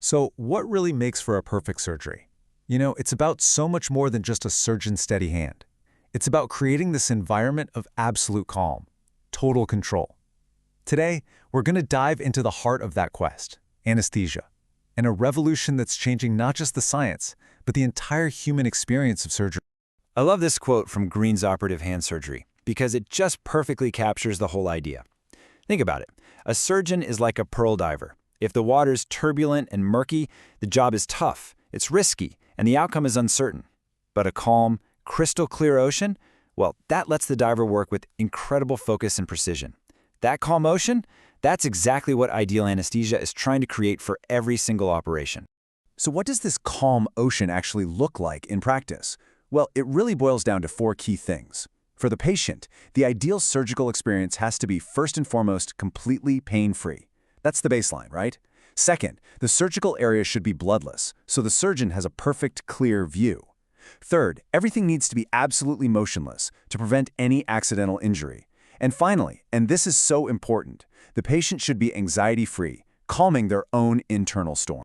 So what really makes for a perfect surgery? It's about so much more than just a surgeon's steady hand. It's about creating this environment of absolute calm, total control. Today, we're going to dive into the heart of that quest, anesthesia, and a revolution that's changing not just the science, but the entire human experience of surgery. I love this quote from Green's Operative Hand Surgery because it just perfectly captures the whole idea. Think about it. A surgeon is like a pearl diver. If the water's turbulent and murky, the job is tough, it's risky, and the outcome is uncertain. But a calm, crystal clear ocean, well, that lets the diver work with incredible focus and precision. That calm ocean, that's exactly what ideal anesthesia is trying to create for every single operation. So what does this calm ocean actually look like in practice? Well, it really boils down to four key things. For the patient, the ideal surgical experience has to be first and foremost completely pain-free. That's the baseline, right? Second, the surgical area should be bloodless, so the surgeon has a perfect, clear view. Third, everything needs to be absolutely motionless to prevent any accidental injury. And finally, and this is so important, the patient should be anxiety-free, calming their own internal storm.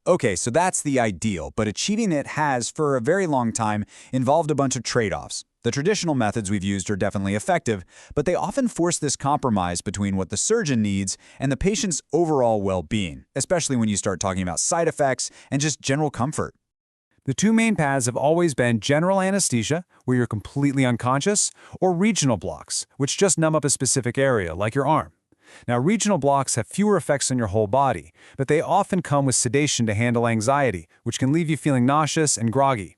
Okay, so that's the ideal, but achieving it has, for a very long time, involved a bunch of trade-offs. The traditional methods we've used are definitely effective, but they often force this compromise between what the surgeon needs and the patient's overall well-being, especially when you start talking about side effects and just general comfort. The two main paths have always been general anesthesia, where you're completely unconscious, or regional blocks, which just numb up a specific area, like your arm. Now, regional blocks have fewer effects on your whole body, but they often come with sedation to handle anxiety, which can leave you feeling nauseous and groggy.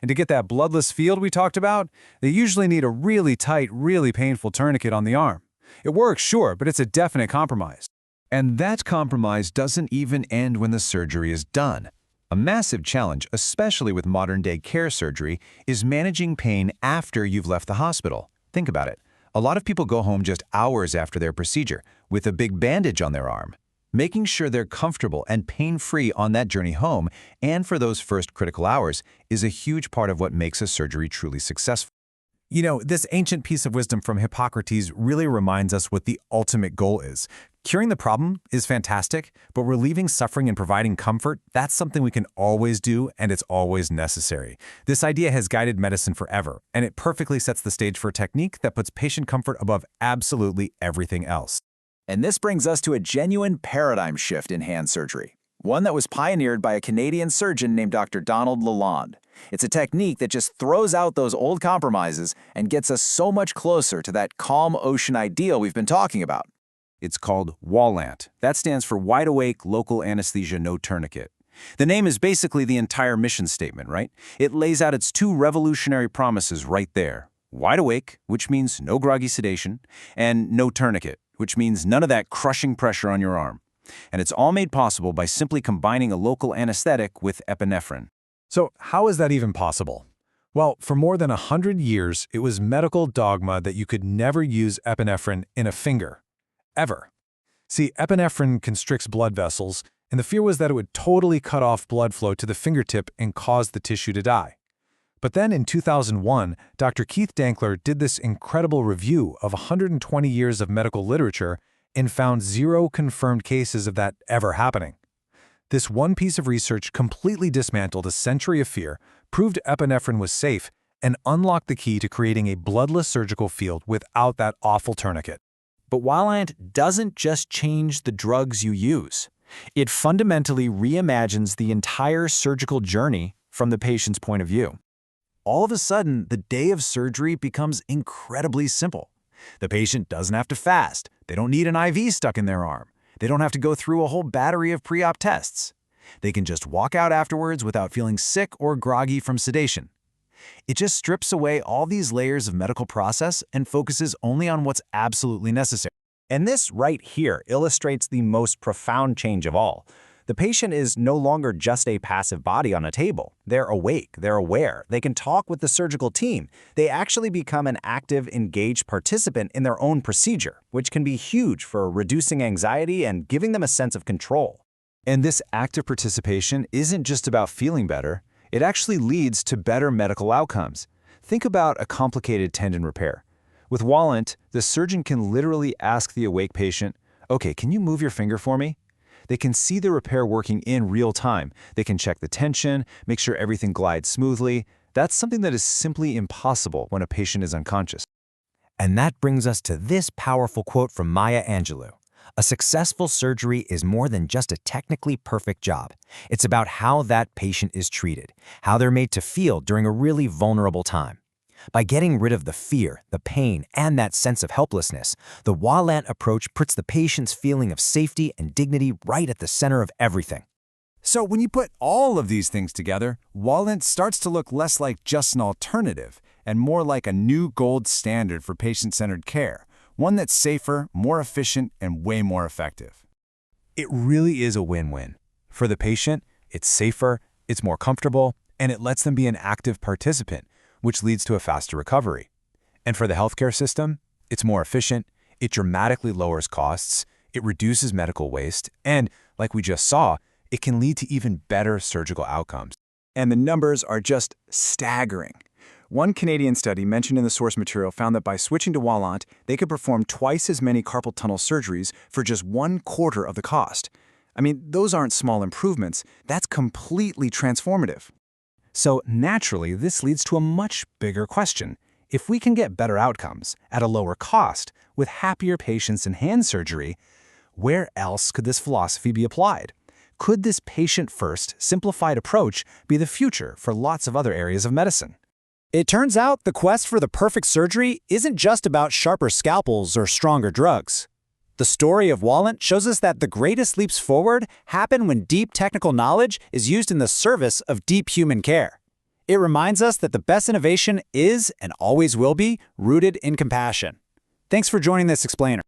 And to get that bloodless field we talked about, they usually need a really tight, really painful tourniquet on the arm. It works, sure, but it's a definite compromise. And that compromise doesn't even end when the surgery is done. A massive challenge, especially with modern-day care surgery, is managing pain after you've left the hospital. Think about it. A lot of people go home just hours after their procedure, with a big bandage on their arm. Making sure they're comfortable and pain-free on that journey home and for those first critical hours is a huge part of what makes a surgery truly successful. This ancient piece of wisdom from Hippocrates really reminds us what the ultimate goal is. Curing the problem is fantastic, but relieving suffering and providing comfort, that's something we can always do, and it's always necessary. This idea has guided medicine forever, and it perfectly sets the stage for a technique that puts patient comfort above absolutely everything else. And this brings us to a genuine paradigm shift in hand surgery, one that was pioneered by a Canadian surgeon named Dr. Donald Lalonde. It's a technique that just throws out those old compromises and gets us so much closer to that calm ocean ideal we've been talking about. It's called WALANT. That stands for Wide Awake Local Anesthesia No Tourniquet. The name is basically the entire mission statement, right? It lays out its two revolutionary promises right there. Wide awake, which means no groggy sedation, and no tourniquet, which means none of that crushing pressure on your arm. And it's all made possible by simply combining a local anesthetic with epinephrine. So how is that even possible? Well, for more than 100 years, it was medical dogma that you could never use epinephrine in a finger. Ever. See, epinephrine constricts blood vessels, and the fear was that it would totally cut off blood flow to the fingertip and cause the tissue to die. But then in 2001, Dr. Keith Dankler did this incredible review of 120 years of medical literature and found 0 confirmed cases of that ever happening. This one piece of research completely dismantled a century of fear, proved epinephrine was safe, and unlocked the key to creating a bloodless surgical field without that awful tourniquet. But WALANT doesn't just change the drugs you use. It fundamentally reimagines the entire surgical journey from the patient's point of view. All of a sudden, the day of surgery becomes incredibly simple. The patient doesn't have to fast. They don't need an IV stuck in their arm. They don't have to go through a whole battery of pre-op tests. They can just walk out afterwards without feeling sick or groggy from sedation. It just strips away all these layers of medical process and focuses only on what's absolutely necessary. And this right here illustrates the most profound change of all. The patient is no longer just a passive body on a table. They're awake, they're aware, they can talk with the surgical team. They actually become an active, engaged participant in their own procedure, which can be huge for reducing anxiety and giving them a sense of control. And this active participation isn't just about feeling better. It actually leads to better medical outcomes. Think about a complicated tendon repair. With WALANT, the surgeon can literally ask the awake patient, "Okay, can you move your finger for me?" They can see the repair working in real time. They can check the tension, make sure everything glides smoothly. That's something that is simply impossible when a patient is unconscious. And that brings us to this powerful quote from Maya Angelou. A successful surgery is more than just a technically perfect job. It's about how that patient is treated, how they're made to feel during a really vulnerable time. By getting rid of the fear, the pain, and that sense of helplessness, the WALANT approach puts the patient's feeling of safety and dignity right at the center of everything. So when you put all of these things together, WALANT starts to look less like just an alternative and more like a new gold standard for patient-centered care, one that's safer, more efficient, and way more effective. It really is a win-win. For the patient, it's safer, it's more comfortable, and it lets them be an active participant, which leads to a faster recovery. And for the healthcare system, it's more efficient, it dramatically lowers costs, it reduces medical waste, and, like we just saw, it can lead to even better surgical outcomes. And the numbers are just staggering. One Canadian study mentioned in the source material found that by switching to WALANT, they could perform twice as many carpal tunnel surgeries for just 1/4 of the cost. I mean, those aren't small improvements. That's completely transformative. So naturally, this leads to a much bigger question. If we can get better outcomes at a lower cost with happier patients in hand surgery, where else could this philosophy be applied? Could this patient-first, simplified approach be the future for lots of other areas of medicine? It turns out the quest for the perfect surgery isn't just about sharper scalpels or stronger drugs. The story of WALANT shows us that the greatest leaps forward happen when deep technical knowledge is used in the service of deep human care. It reminds us that the best innovation is, and always will be, rooted in compassion. Thanks for joining this explainer.